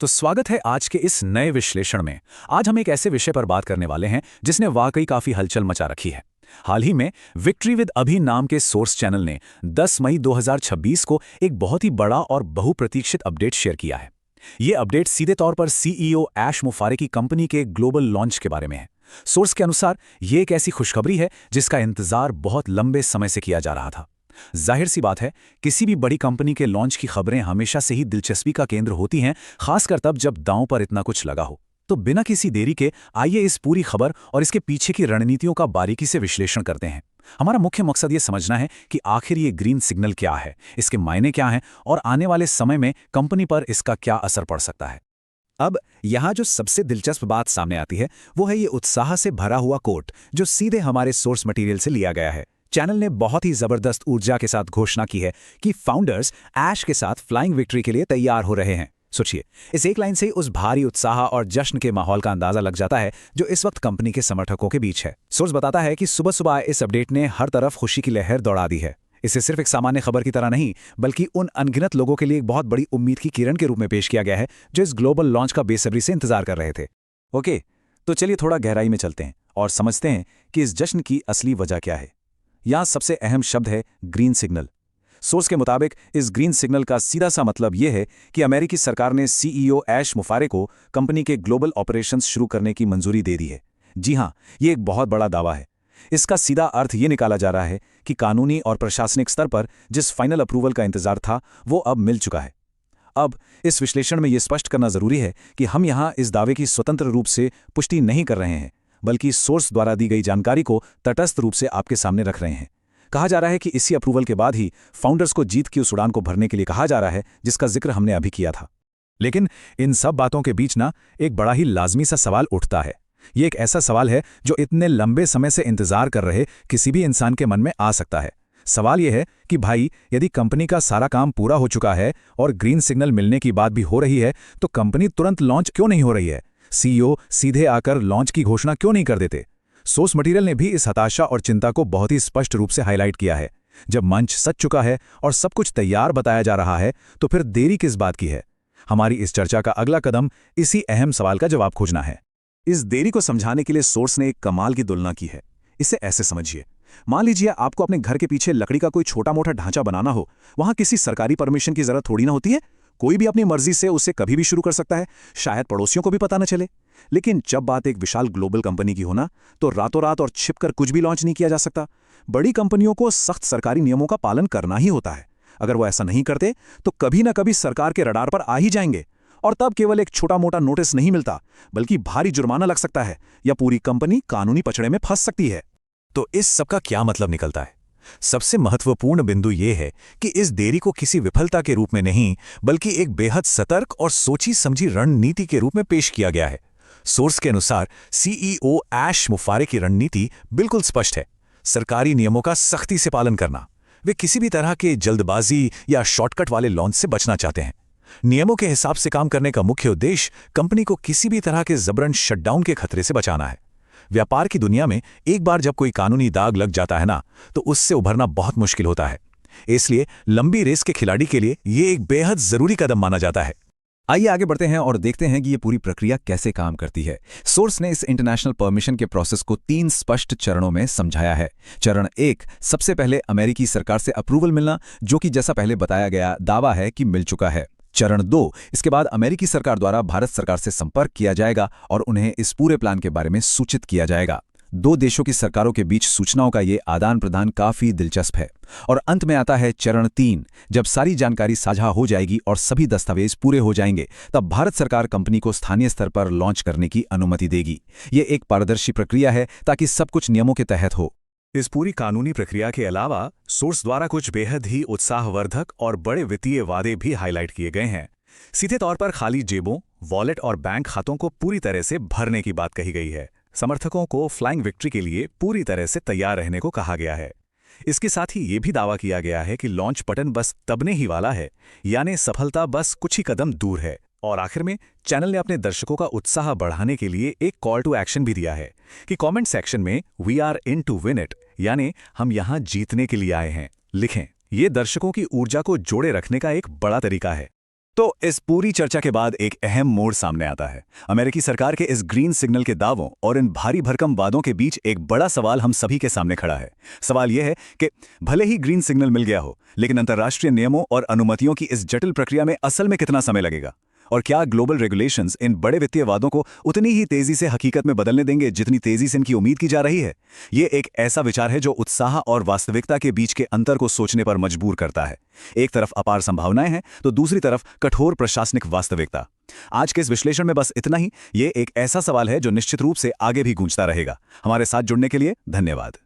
तो स्वागत है आज के इस नए विश्लेषण में। आज हम एक ऐसे विषय पर बात करने वाले हैं जिसने वाकई काफी हलचल मचा रखी है। हाल ही में विक्ट्री विद अभी नाम के सोर्स चैनल ने 10 मई 2026 को एक बहुत ही बड़ा और बहुप्रतीक्षित अपडेट शेयर किया है। ये अपडेट सीधे तौर पर सीईओ ऐश मुफारे की कंपनी के ग्लोबल लॉन्च के बारे में है। सोर्स के अनुसार ये एक ऐसी खुशखबरी है जिसका इंतजार बहुत लंबे समय से किया जा रहा था। जाहिर सी बात है, किसी भी बड़ी कंपनी के लॉन्च की खबरें हमेशा से ही दिलचस्पी का केंद्र होती हैं, खासकर तब जब दांव पर इतना कुछ लगा हो। तो बिना किसी देरी के आइए इस पूरी खबर और इसके पीछे की रणनीतियों का बारीकी से विश्लेषण करते हैं। हमारा मुख्य मकसद ये समझना है कि आखिर ये ग्रीन सिग्नल क्या है, इसके मायने क्या हैं और आने वाले समय में कंपनी पर इसका क्या असर पड़ सकता है। अब यहाँ जो सबसे दिलचस्प बात सामने आती है वो है ये उत्साह से भरा हुआ कोट जो सीधे हमारे सोर्स मटेरियल से लिया गया है। चैनल ने बहुत ही जबरदस्त ऊर्जा के साथ घोषणा की है कि फाउंडर्स ऐश के साथ फ्लाइंग विक्ट्री के लिए तैयार हो रहे हैं। सोचिए, इस एक लाइन से उस भारी उत्साह और जश्न के माहौल का अंदाजा लग जाता है जो इस वक्त कंपनी के समर्थकों के बीच है। सोर्स बताता है कि सुबह सुबह इस अपडेट ने हर तरफ खुशी की लहर दौड़ा दी है। इसे सिर्फ एक सामान्य खबर की तरह नहीं, बल्कि उन अनगिनत लोगों के लिए एक बहुत बड़ी उम्मीद की किरण के रूप में पेश किया गया है जो इस ग्लोबल लॉन्च का बेसब्री से इंतजार कर रहे थे। ओके, तो चलिए थोड़ा गहराई में चलते हैं और समझते हैं कि इस जश्न की असली वजह क्या है। यहाँ सबसे अहम शब्द है ग्रीन सिग्नल। सोर्स के मुताबिक इस ग्रीन सिग्नल का सीधा सा मतलब यह है कि अमेरिकी सरकार ने सीईओ ऐश मुफारे को कंपनी के ग्लोबल ऑपरेशंस शुरू करने की मंजूरी दे दी है। जी हां, ये एक बहुत बड़ा दावा है। इसका सीधा अर्थ ये निकाला जा रहा है कि कानूनी और प्रशासनिक स्तर पर जिस फाइनल अप्रूवल का इंतजार था वो अब मिल चुका है। अब इस विश्लेषण में ये स्पष्ट करना जरूरी है कि हम यहाँ इस दावे की स्वतंत्र रूप से पुष्टि नहीं कर रहे हैं, बल्कि सोर्स द्वारा दी गई जानकारी को तटस्थ रूप से आपके सामने रख रहे हैं। कहा जा रहा है कि इसी अप्रूवल के बाद ही फाउंडर्स को जीत की उस उड़ान को भरने के लिए कहा जा रहा है जिसका जिक्र हमने अभी किया था। लेकिन इन सब बातों के बीच ना एक बड़ा ही लाजमी सा सवाल उठता है। ये एक ऐसा सवाल है जो इतने लंबे समय से इंतजार कर रहे किसी भी इंसान के मन में आ सकता है। सवाल यह है कि भाई, यदि कंपनी का सारा काम पूरा हो चुका है और ग्रीन सिग्नल मिलने की बात भी हो रही है, तो कंपनी तुरंत लॉन्च क्यों नहीं हो रही है? सीईओ सीधे आकर लॉन्च की घोषणा क्यों नहीं कर देते? सोर्स मटेरियल ने भी इस हताशा और चिंता को बहुत ही स्पष्ट रूप से हाईलाइट किया है। जब मंच सज चुका है और सब कुछ तैयार बताया जा रहा है, तो फिर देरी किस बात की है? हमारी इस चर्चा का अगला कदम इसी अहम सवाल का जवाब खोजना है। इस देरी को समझाने के लिए सोर्स ने एक कमाल की तुलना की है। इसे ऐसे समझिए, मान लीजिए आपको अपने घर के पीछे लकड़ी का कोई छोटा मोटा ढांचा बनाना हो। वहां किसी सरकारी परमिशन की जरूरत थोड़ी ना होती है। कोई भी अपनी मर्जी से उसे कभी भी शुरू कर सकता है, शायद पड़ोसियों को भी पता न चले। लेकिन जब बात एक विशाल ग्लोबल कंपनी की हो ना, तो रातों रात और छिपकर कुछ भी लॉन्च नहीं किया जा सकता। बड़ी कंपनियों को सख्त सरकारी नियमों का पालन करना ही होता है। अगर वो ऐसा नहीं करते तो कभी ना कभी सरकार के रडार पर आ ही जाएंगे, और तब केवल एक छोटा मोटा नोटिस नहीं मिलता, बल्कि भारी जुर्माना लग सकता है या पूरी कंपनी कानूनी पचड़े में फंस सकती है। तो इस सबका क्या मतलब निकलता है? सबसे महत्वपूर्ण बिंदु यह है कि इस देरी को किसी विफलता के रूप में नहीं, बल्कि एक बेहद सतर्क और सोची समझी रणनीति के रूप में पेश किया गया है। सोर्स के अनुसार सीईओ ऐश मुफारे की रणनीति बिल्कुल स्पष्ट है: सरकारी नियमों का सख्ती से पालन करना। वे किसी भी तरह के जल्दबाजी या शॉर्टकट वाले लॉन्च से बचना चाहते हैं। नियमों के हिसाब से काम करने का मुख्य उद्देश्य कंपनी को किसी भी तरह के जबरन शटडाउन के खतरे से बचाना है। व्यापार की दुनिया में एक बार जब कोई कानूनी दाग लग जाता है ना, तो उससे उभरना बहुत मुश्किल होता है। इसलिए लंबी रेस के खिलाड़ी के लिए ये एक बेहद जरूरी कदम माना जाता है। आइए आगे बढ़ते हैं और देखते हैं कि ये पूरी प्रक्रिया कैसे काम करती है। सोर्स ने इस इंटरनेशनल परमिशन के प्रोसेस को 3 स्पष्ट चरणों में समझाया है। चरण 1, सबसे पहले अमेरिकी सरकार से अप्रूवल मिलना, जो कि जैसा पहले बताया गया दावा है कि मिल चुका है। चरण 2, इसके बाद अमेरिकी सरकार द्वारा भारत सरकार से संपर्क किया जाएगा और उन्हें इस पूरे प्लान के बारे में सूचित किया जाएगा। 2 देशों की सरकारों के बीच सूचनाओं का ये आदान प्रदान काफी दिलचस्प है। और अंत में आता है चरण 3, जब सारी जानकारी साझा हो जाएगी और सभी दस्तावेज पूरे हो जाएंगे, तब भारत सरकार कंपनी को स्थानीय स्तर पर लॉन्च करने की अनुमति देगी। ये एक पारदर्शी प्रक्रिया है ताकि सब कुछ नियमों के तहत हो। इस पूरी कानूनी प्रक्रिया के अलावा सोर्स द्वारा कुछ बेहद ही उत्साहवर्धक और बड़े वित्तीय वादे भी हाईलाइट किए गए हैं। सीधे तौर पर खाली जेबों, वॉलेट और बैंक खातों को पूरी तरह से भरने की बात कही गई है। समर्थकों को फ्लाइंग विक्ट्री के लिए पूरी तरह से तैयार रहने को कहा गया है। इसके साथ ही ये भी दावा किया गया है कि लॉन्च बटन बस दबने ही वाला है, यानी सफलता बस कुछ ही कदम दूर है। और आखिर में चैनल ने अपने दर्शकों का उत्साह बढ़ाने के लिए एक कॉल टू एक्शन भी दिया है कि कमेंट सेक्शन में "we are in to win it", यानी हम यहां जीतने के लिए आए हैं, लिखें। ये दर्शकों की ऊर्जा को जोड़े रखने का एक बड़ा तरीका है। तो इस पूरी चर्चा के बाद एक अहम मोड़ सामने आता है। अमेरिकी सरकार के इस ग्रीन सिग्नल के दावों और इन भारी भरकम वादों के बीच एक बड़ा सवाल हम सभी के सामने खड़ा है। सवाल यह है कि भले ही ग्रीन सिग्नल मिल गया हो, लेकिन अंतर्राष्ट्रीय नियमों और अनुमतियों की इस जटिल प्रक्रिया में असल में कितना समय लगेगा? और क्या ग्लोबल रेगुलेशंस इन बड़े वित्तीय वादों को उतनी ही तेजी से हकीकत में बदलने देंगे जितनी तेजी से इनकी उम्मीद की जा रही है? ये एक ऐसा विचार है जो उत्साह और वास्तविकता के बीच के अंतर को सोचने पर मजबूर करता है। एक तरफ अपार संभावनाएं हैं तो दूसरी तरफ कठोर प्रशासनिक वास्तविकता। आज के इस विश्लेषण में बस इतना ही। ये एक ऐसा सवाल है जो निश्चित रूप से आगे भी गूंजता रहेगा। हमारे साथ जुड़ने के लिए धन्यवाद।